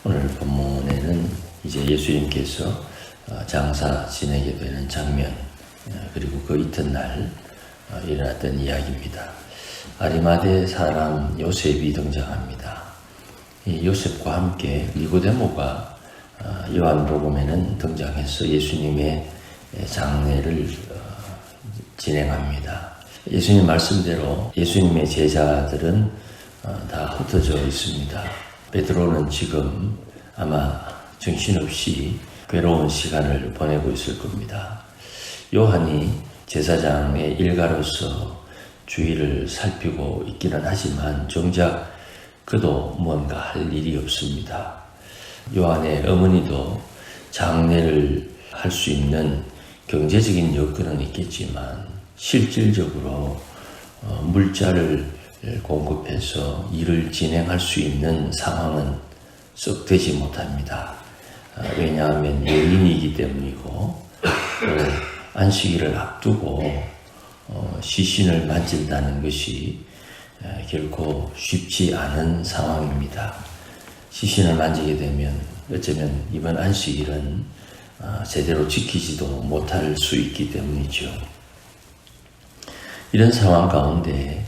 오늘 본문에는 이제 예수님께서 장사 지내게 되는 장면, 그리고 그 이튿날 일어났던 이야기입니다. 아리마대 사람 요셉이 등장합니다. 이 요셉과 함께 니고데모가 요한복음에는 등장해서 예수님의 장례를 진행합니다. 예수님 말씀대로 예수님의 제자들은 다 흩어져 있습니다. 베드로는 지금 아마 정신없이 괴로운 시간을 보내고 있을 겁니다. 요한이 제사장의 일가로서 주위를 살피고 있기는 하지만 정작 그도 뭔가 할 일이 없습니다. 요한의 어머니도 장례를 할 수 있는 경제적인 여건은 있겠지만 실질적으로 물자를 공급해서 일을 진행할 수 있는 상황은 썩 되지 못합니다. 왜냐하면 여인이기 때문이고 또 안식일을 앞두고 시신을 만진다는 것이 결코 쉽지 않은 상황입니다. 시신을 만지게 되면 어쩌면 이번 안식일은 제대로 지키지도 못할 수 있기 때문이죠. 이런 상황 가운데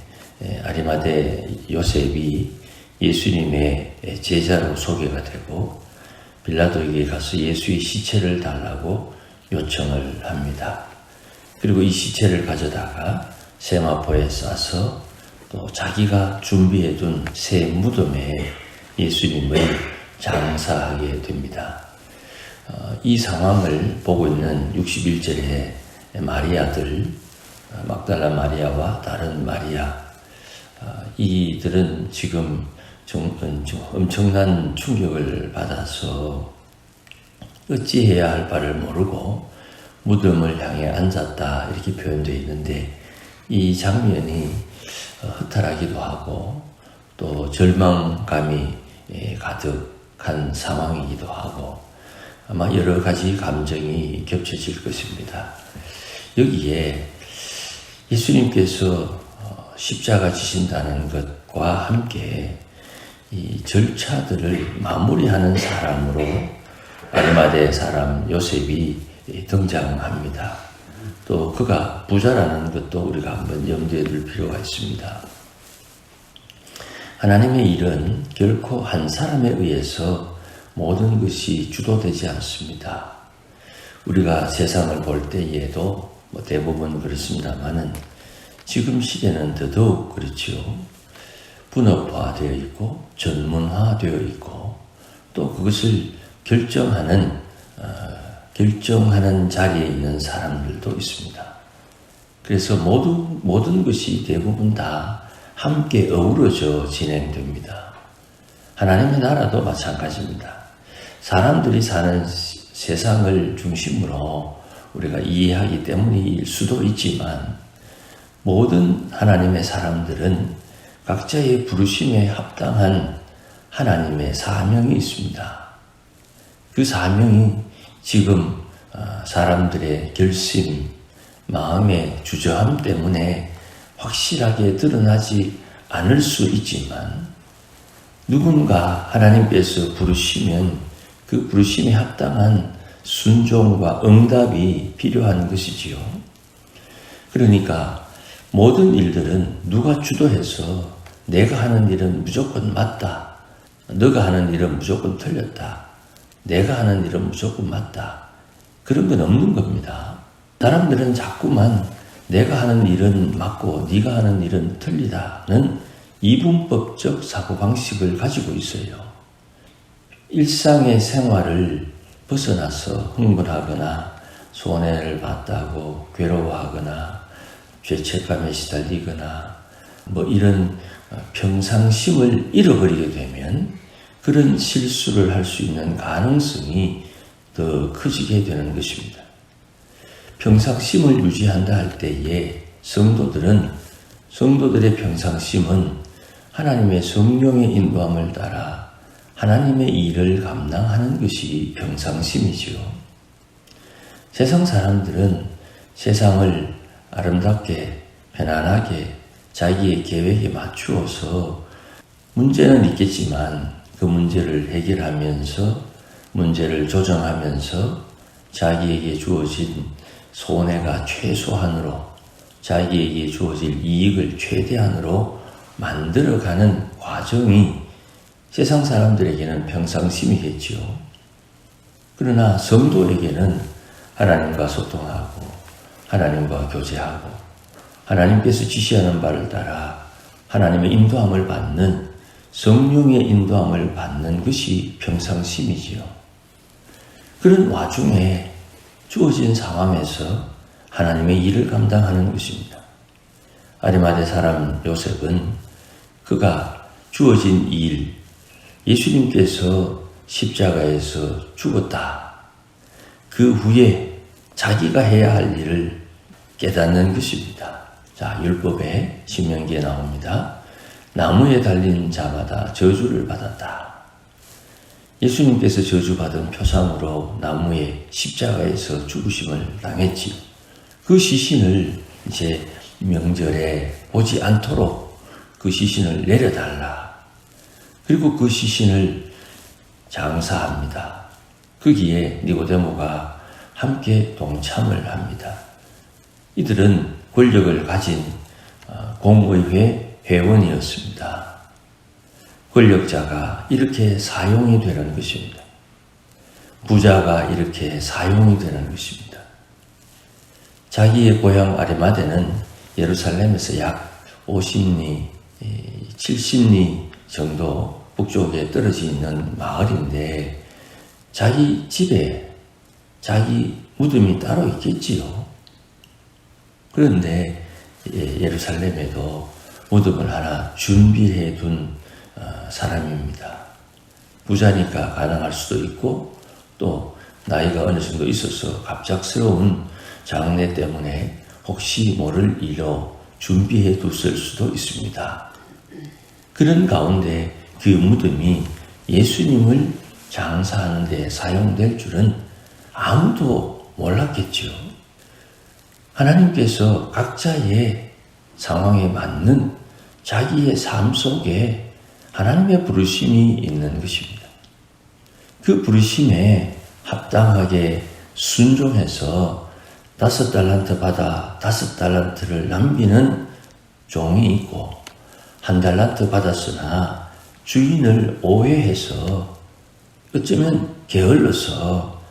아리마대 요셉이 예수님의 제자로 소개가 되고 빌라도에게 가서 예수의 시체를 달라고 요청을 합니다. 그리고 이 시체를 가져다가 세마포에 싸서 또 자기가 준비해둔 새 무덤에 예수님을 장사하게 됩니다. 이 상황을 보고 있는 61절에 마리아들, 막달라 마리아와 다른 마리아, 이들은 지금 엄청난 충격을 받아서 어찌해야 할 바를 모르고 무덤을 향해 앉았다 이렇게 표현되어 있는데, 이 장면이 허탈하기도 하고 또 절망감이 가득한 상황이기도 하고 아마 여러 가지 감정이 겹쳐질 것입니다. 여기에 예수님께서 십자가 지신다는 것과 함께 이 절차들을 마무리하는 사람으로 아리마대 사람 요셉이 등장합니다. 또 그가 부자라는 것도 우리가 한번 염두에 둘 필요가 있습니다. 하나님의 일은 결코 한 사람에 의해서 모든 것이 주도되지 않습니다. 우리가 세상을 볼 때에도 대부분 그렇습니다만은 지금 시대는 더더욱 그렇죠. 분업화되어 있고 전문화되어 있고 또 그것을 결정하는 자리에 있는 사람들도 있습니다. 그래서 모든 것이 대부분 다 함께 어우러져 진행됩니다. 하나님의 나라도 마찬가지입니다. 사람들이 사는 세상을 중심으로 우리가 이해하기 때문일 수도 있지만 모든 하나님의 사람들은 각자의 부르심에 합당한 하나님의 사명이 있습니다. 그 사명이 지금 사람들의 결심, 마음의 주저함 때문에 확실하게 드러나지 않을 수 있지만 누군가 하나님께서 부르시면 그 부르심에 합당한 순종과 응답이 필요한 것이지요. 그러니까 모든 일들은 누가 주도해서 내가 하는 일은 무조건 맞다, 너가 하는 일은 무조건 틀렸다, 내가 하는 일은 무조건 맞다, 그런 건 없는 겁니다. 사람들은 자꾸만 내가 하는 일은 맞고 네가 하는 일은 틀리다는 이분법적 사고방식을 가지고 있어요. 일상의 생활을 벗어나서 흥분하거나 손해를 봤다고 괴로워하거나 죄책감에 시달리거나 이런 평상심을 잃어버리게 되면 그런 실수를 할 수 있는 가능성이 더 커지게 되는 것입니다. 평상심을 유지한다 할 때에 성도들의 평상심은 하나님의 성령의 인도함을 따라 하나님의 일을 감당하는 것이 평상심이지요. 세상 사람들은 세상을 아름답게 편안하게 자기의 계획에 맞추어서 문제는 있겠지만 그 문제를 해결하면서 문제를 조정하면서 자기에게 주어진 손해가 최소한으로 자기에게 주어질 이익을 최대한으로 만들어가는 과정이 세상 사람들에게는 평상심이겠지요. 그러나 성도에게는 하나님과 소통하고 하나님과 교제하고 하나님께서 지시하는 바를 따라 하나님의 인도함을 받는 성령의 인도함을 받는 것이 평상심이지요. 그런 와중에 주어진 상황에서 하나님의 일을 감당하는 것입니다. 아리마대 사람 요셉은 그가 주어진 일, 예수님께서 십자가에서 죽었다. 그 후에 자기가 해야 할 일을 깨닫는 것입니다. 자, 율법에 신명기에 나옵니다. 나무에 달린 자마다 저주를 받았다. 예수님께서 저주받은 표상으로 나무에 십자가에서 죽으심을 당했지요. 그 시신을 이제 명절에 보지 않도록 그 시신을 내려달라. 그리고 그 시신을 장사합니다. 거기에 니고데모가 함께 동참을 합니다. 이들은 권력을 가진 공의회 회원이었습니다. 권력자가 이렇게 사용이 되는 것입니다. 부자가 이렇게 사용이 되는 것입니다. 자기의 고향 아리마대는 예루살렘에서 약 50리, 70리 정도 북쪽에 떨어져 있는 마을인데 자기 집에 자기 무덤이 따로 있겠지요. 그런데 예루살렘에도 무덤을 하나 준비해 둔 사람입니다. 부자니까 가능할 수도 있고 또 나이가 어느 정도 있어서 갑작스러운 장례 때문에 혹시 모를 일로 준비해 뒀을 수도 있습니다. 그런 가운데 그 무덤이 예수님을 장사하는 데 사용될 줄은 아무도 몰랐겠죠. 하나님께서 각자의 상황에 맞는 자기의 삶 속에 하나님의 부르심이 있는 것입니다. 그 부르심에 합당하게 순종해서 5달란트 받아 5달란트를 남기는 종이 있고 1달란트 받았으나 주인을 오해해서 어쩌면 게을러서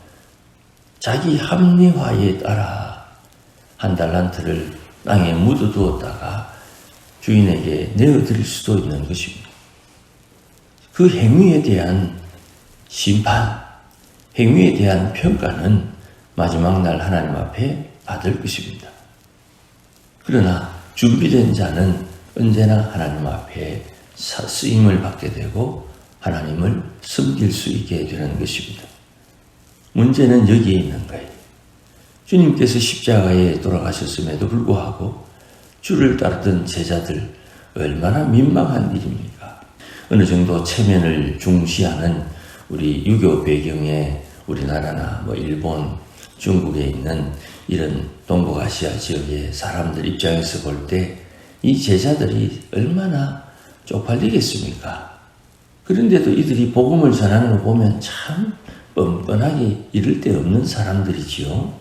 자기 합리화에 따라 1달란트를 땅에 묻어두었다가 주인에게 내어드릴 수도 있는 것입니다. 그 행위에 대한 심판, 행위에 대한 평가는 마지막 날 하나님 앞에 받을 것입니다. 그러나 준비된 자는 언제나 하나님 앞에 쓰임을 받게 되고 하나님을 섬길 수 있게 되는 것입니다. 문제는 여기에 있는 거예요. 주님께서 십자가에 돌아가셨음에도 불구하고 주를 따르던 제자들 얼마나 민망한 일입니까? 어느 정도 체면을 중시하는 우리 유교 배경의 우리나라나 일본, 중국에 있는 이런 동북아시아 지역의 사람들 입장에서 볼 때 이 제자들이 얼마나 쪽팔리겠습니까? 그런데도 이들이 복음을 전하는 거 보면 참 뻔뻔하게 이를 데 없는 사람들이지요.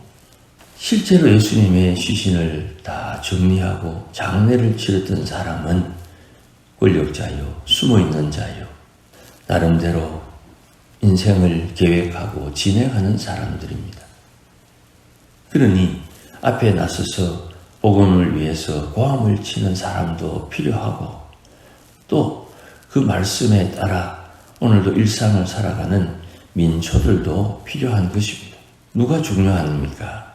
실제로 예수님의 시신을 다 정리하고 장례를 치렀던 사람은 권력자요, 숨어있는 자요, 나름대로 인생을 계획하고 진행하는 사람들입니다. 그러니 앞에 나서서 복음을 위해서 고함을 치는 사람도 필요하고 또 그 말씀에 따라 오늘도 일상을 살아가는 민초들도 필요한 것입니다. 누가 중요합니까?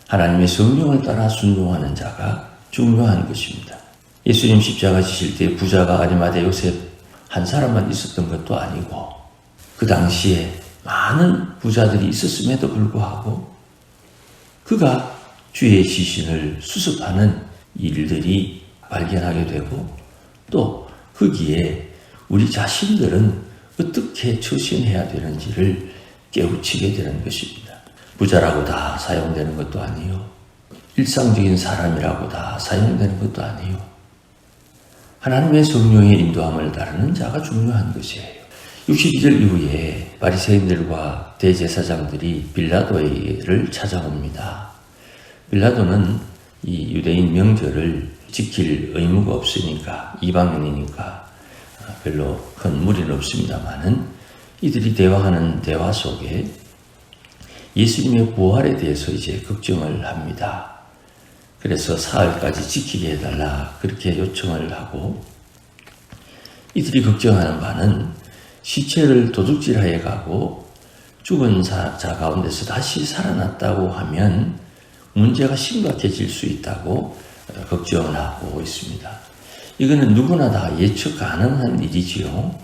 하나님의 성령을 따라 순종하는 자가 중요한 것입니다. 예수님 십자가 지실 때 부자가 아리마대 요셉 한 사람만 있었던 것도 아니고 그 당시에 많은 부자들이 있었음에도 불구하고 그가 주의 시신을 수습하는 일들이 발견하게 되고 또 거기에 우리 자신들은 어떻게 처신해야 되는지를 깨우치게 되는 것입니다. 부자라고 다 사용되는 것도 아니요. 일상적인 사람이라고 다 사용되는 것도 아니요. 하나님의 성령의 인도함을 따르는 자가 중요한 것이에요. 62절 이후에 바리새인들과 대제사장들이 빌라도를 찾아옵니다. 빌라도는 이 유대인 명절을 지킬 의무가 없으니까, 이방인이니까 별로 큰 무리는 없습니다만은 이들이 대화하는 대화 속에 예수님의 부활에 대해서 이제 걱정을 합니다. 그래서 사흘까지 지키게 해달라 그렇게 요청을 하고, 이들이 걱정하는 바는 시체를 도둑질하여 가고 죽은 자 가운데서 다시 살아났다고 하면 문제가 심각해질 수 있다고 걱정을 하고 있습니다. 이거는 누구나 다 예측 가능한 일이지요.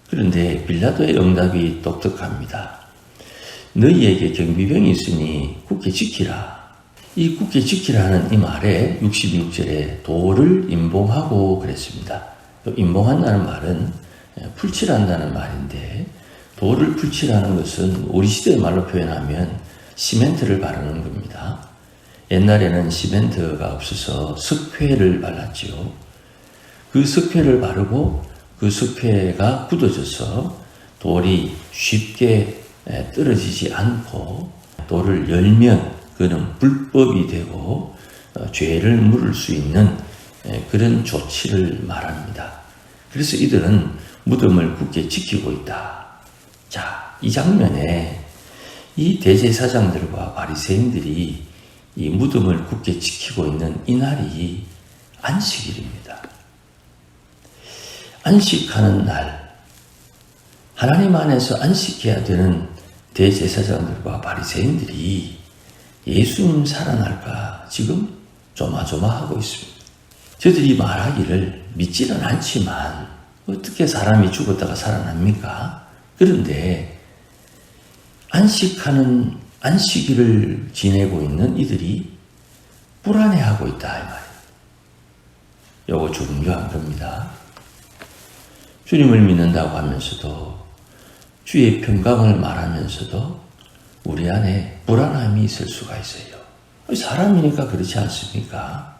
그런데 빌라도의 응답이 독특합니다. 너희에게 경비병이 있으니 굳게 지키라. 이 굳게 지키라는 이 말에 66절에 도를 임봉하고 그랬습니다. 임봉한다는 말은 풀칠한다는 말인데, 도를 풀칠하는 것은 우리 시대의 말로 표현하면 시멘트를 바르는 겁니다. 옛날에는 시멘트가 없어서 석회를 발랐지요. 그 석회를 바르고 그 석회가 굳어져서 돌이 쉽게 떨어지지 않고, 돌을 열면 그는 불법이 되고 죄를 물을 수 있는 그런 조치를 말합니다. 그래서 이들은 무덤을 굳게 지키고 있다. 자, 이 장면에 이 대제사장들과 바리새인들이 이 무덤을 굳게 지키고 있는 이 날이 안식일입니다. 안식하는 날, 하나님 안에서 안식해야 되는 대제사장들과 바리새인들이 예수님 살아날까 지금 조마조마하고 있습니다. 저들이 말하기를 믿지는 않지만 어떻게 사람이 죽었다가 살아납니까? 그런데 안식일을 지내고 있는 이들이 불안해하고 있다 이 말이에요. 요거 중요한 겁니다. 주님을 믿는다고 하면서도, 주의 평강을 말하면서도 우리 안에 불안함이 있을 수가 있어요. 사람이니까 그렇지 않습니까?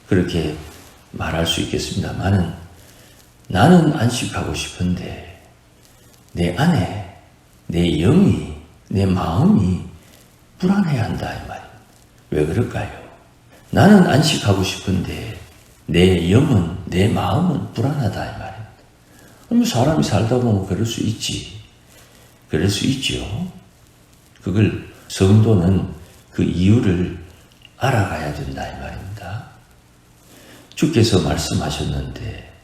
그렇게 말할 수 있겠습니다만은, 나는 안식하고 싶은데 내 안에 내 영이, 내 마음이 불안해야 한다 이 말입니다. 왜 그럴까요? 나는 안식하고 싶은데 내 영은, 내 마음은 불안하다 이 말입니다. 사람이 살다 보면 그럴 수 있지. 그럴 수 있죠. 그걸 성도는 그 이유를 알아가야 된다 이 말입니다. 주께서 말씀하셨는데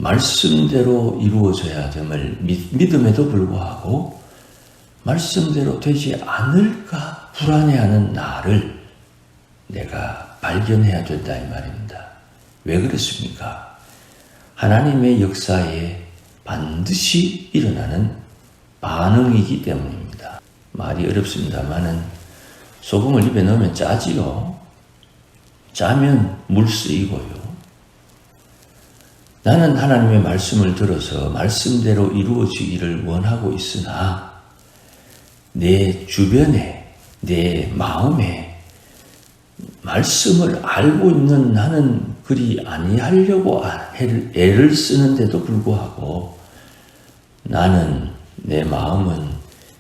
말씀대로 이루어져야 됨을 믿음에도 불구하고 말씀대로 되지 않을까 불안해하는 나를 내가 발견해야 된다 이 말입니다. 왜 그렇습니까? 하나님의 역사에 반드시 일어나는 반응이기 때문입니다. 말이 어렵습니다만은 소금을 입에 넣으면 짜지요. 짜면 물 쓰이고요. 나는 하나님의 말씀을 들어서 말씀대로 이루어지기를 원하고 있으나 내 주변에, 내 마음에 말씀을 알고 있는 나는 그리 아니하려고 애를 쓰는데도 불구하고 나는, 내 마음은,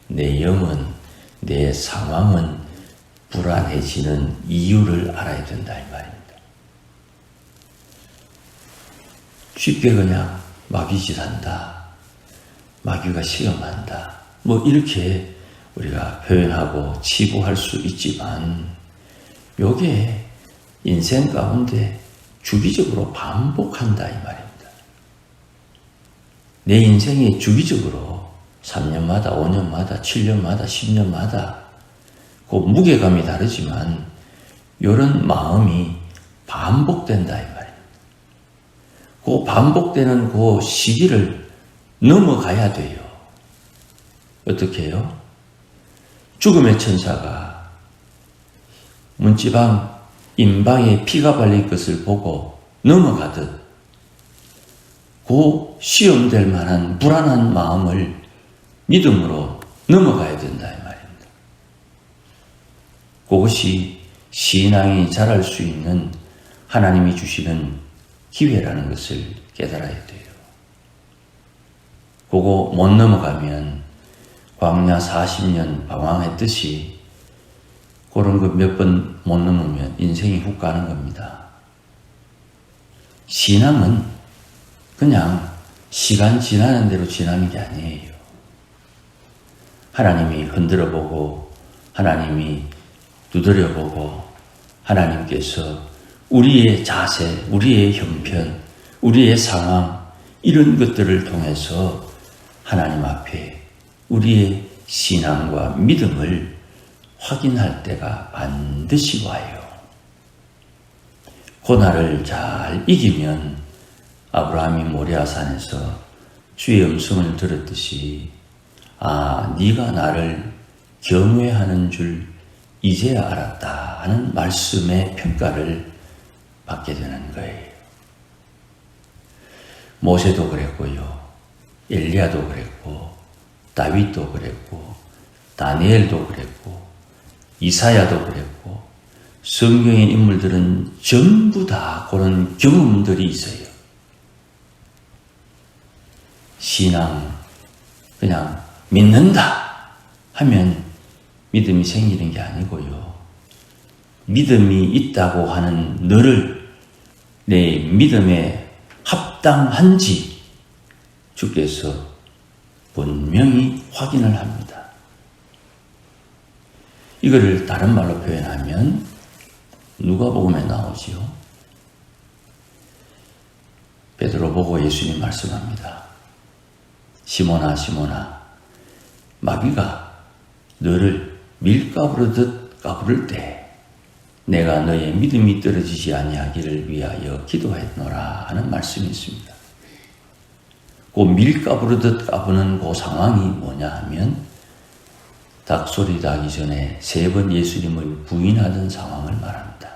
내 영은, 내 상황은 불안해지는 이유를 알아야 된다 이 말입니다. 쉽게 그냥 마귀짓 한다, 마귀가 시험한다, 뭐 이렇게 우리가 표현하고 치부할 수 있지만 요게 인생 가운데 주기적으로 반복한다 이 말입니다. 내 인생이 주기적으로 3년마다, 5년마다, 7년마다, 10년마다 그 무게감이 다르지만 이런 마음이 반복된다 이 말입니다. 그 반복되는 그 시기를 넘어가야 돼요. 어떻게 해요? 죽음의 천사가 문지방 임방에 피가 발릴 것을 보고 넘어가듯 그 시험될 만한 불안한 마음을 믿음으로 넘어가야 된다 이 말입니다. 그것이 신앙이 자랄 수 있는 하나님이 주시는 기회라는 것을 깨달아야 돼요. 그거 못 넘어가면 광야 40년 방황했듯이 그런 거 몇 번 못 넘으면 인생이 훅 가는 겁니다. 신앙은 그냥 시간 지나는 대로 지나는 게 아니에요. 하나님이 흔들어 보고 하나님이 두드려 보고 하나님께서 우리의 자세, 우리의 형편, 우리의 상황 이런 것들을 통해서 하나님 앞에 우리의 신앙과 믿음을 확인할 때가 반드시 와요. 고난을 잘 이기면 아브라함이 모리아산에서 주의 음성을 들었듯이 네가 나를 경외하는 줄 이제야 알았다 하는 말씀의 평가를 받게 되는 거예요. 모세도 그랬고요. 엘리야도 그랬고 다윗도 그랬고 다니엘도 그랬고 이사야도 그랬고 성경의 인물들은 전부 다 그런 경험들이 있어요. 신앙 그냥 믿는다 하면 믿음이 생기는 게 아니고요. 믿음이 있다고 하는 너를 내 믿음에 합당한지 주께서 분명히 확인을 합니다. 이거를 다른 말로 표현하면 누가복음에 나오지요. 베드로 보고 예수님 말씀합니다. 시몬아 시몬아 마귀가 너를 밀가부르듯 까부를 때 내가 너의 믿음이 떨어지지 아니하기를 위하여 기도했노라 하는 말씀이 있습니다. 그 밀가부르듯 까부는 그 상황이 뭐냐 하면 닭소리 나기 전에 3번 예수님을 부인하던 상황을 말합니다.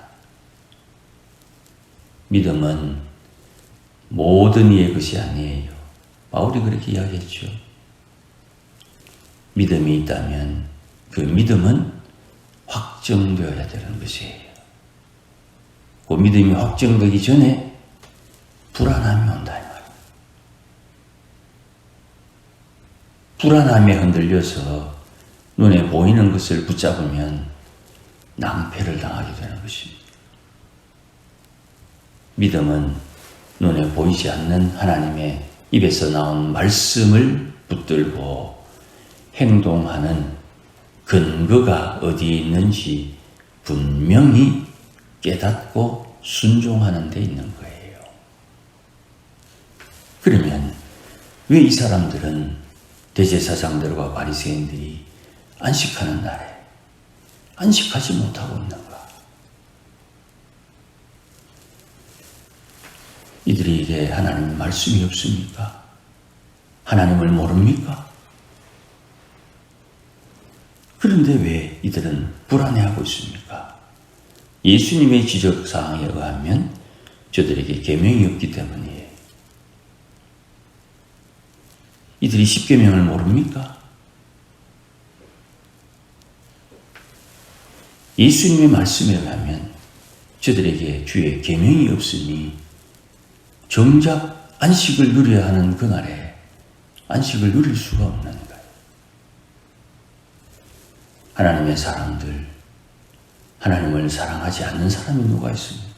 믿음은 모든 이의 것이 아니에요. 바울이 그렇게 이야기했죠. 믿음이 있다면 그 믿음은 확정되어야 되는 것이에요. 그 믿음이 확정되기 전에 불안함이 온다 이 말이에요. 불안함에 흔들려서 눈에 보이는 것을 붙잡으면 낭패를 당하게 되는 것입니다. 믿음은 눈에 보이지 않는 하나님의 입에서 나온 말씀을 붙들고 행동하는 근거가 어디에 있는지 분명히 깨닫고 순종하는 데 있는 거예요. 그러면 왜 이 사람들은 대제사장들과 바리새인들이 안식하는 날에 안식하지 못하고 있는가? 이들에게 하나님의 말씀이 없습니까? 하나님을 모릅니까? 그런데 왜 이들은 불안해하고 있습니까? 예수님의 지적사항에 의하면 저들에게 계명이 없기 때문이에요. 이들이 십계명을 모릅니까? 예수님의 말씀에 의하면 저들에게 주의 계명이 없으니 정작 안식을 누려야 하는 그날에 안식을 누릴 수가 없는 거예요. 하나님의 사람들, 하나님을 사랑하지 않는 사람이 누가 있습니까?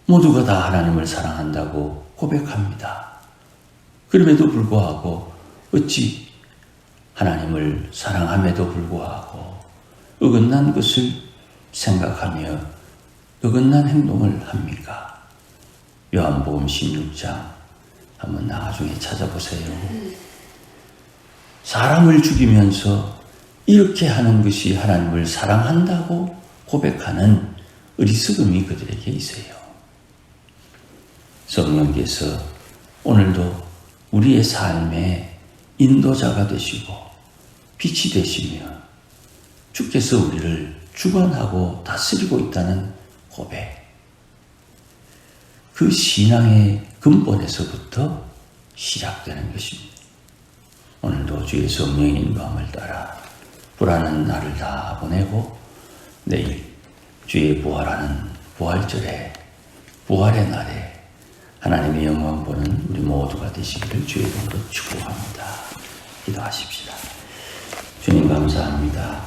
모두가 다 하나님을 사랑한다고 고백합니다. 그럼에도 불구하고 어찌 하나님을 사랑함에도 불구하고 어긋난 것을 생각하며 어긋난 행동을 합니까? 요한복음 16장 한번 나중에 찾아보세요. 사람을 죽이면서 이렇게 하는 것이 하나님을 사랑한다고 고백하는 어리석음이 그들에게 있어요. 성령께서 오늘도 우리의 삶의 인도자가 되시고 빛이 되시며 주께서 우리를 주관하고 다스리고 있다는 고백, 그 신앙의 근본에서부터 시작되는 것입니다. 오늘도 주의 성령의 인도함을 따라 불안한 날을 다 보내고 내일 주의 부활하는 부활절에 부활의 날에 하나님의 영광 보는 우리 모두가 되시기를 주의 이름으로 축복합니다. 기도하십시다. 주님 감사합니다.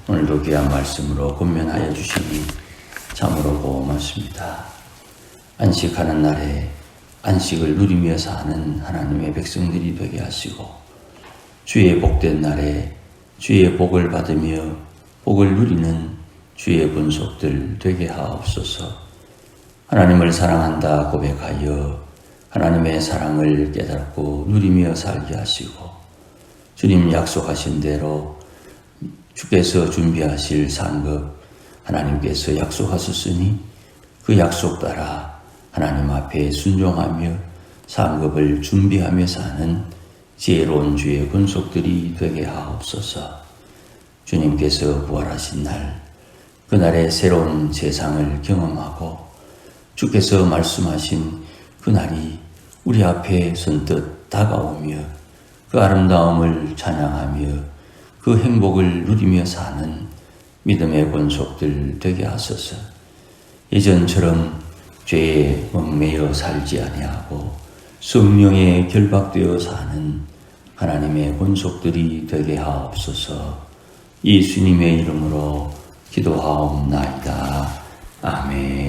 오늘도 귀한 말씀으로 권면하여 주시니 참으로 고맙습니다. 안식하는 날에 안식을 누리며 사는 하나님의 백성들이 되게 하시고, 주의 복된 날에 주의 복을 받으며 복을 누리는 주의 본속들 되게 하옵소서. 하나님을 사랑한다 고백하여 하나님의 사랑을 깨닫고 누리며 살게 하시고, 주님 약속하신 대로 주께서 준비하실 상급 하나님께서 약속하셨으니 그 약속 따라 하나님 앞에 순종하며 상급을 준비하며 사는 지혜로운 주의 권속들이 되게 하옵소서. 주님께서 부활하신 날, 그날의 새로운 세상을 경험하고 주께서 말씀하신 그날이 우리 앞에 선뜻 다가오며 그 아름다움을 찬양하며 그 행복을 누리며 사는 믿음의 권속들 되게 하소서. 예전처럼 죄에 얽매여 살지 아니하고 성령에 결박되어 사는 하나님의 권속들이 되게 하옵소서. 예수님의 이름으로 기도하옵나이다. 아멘.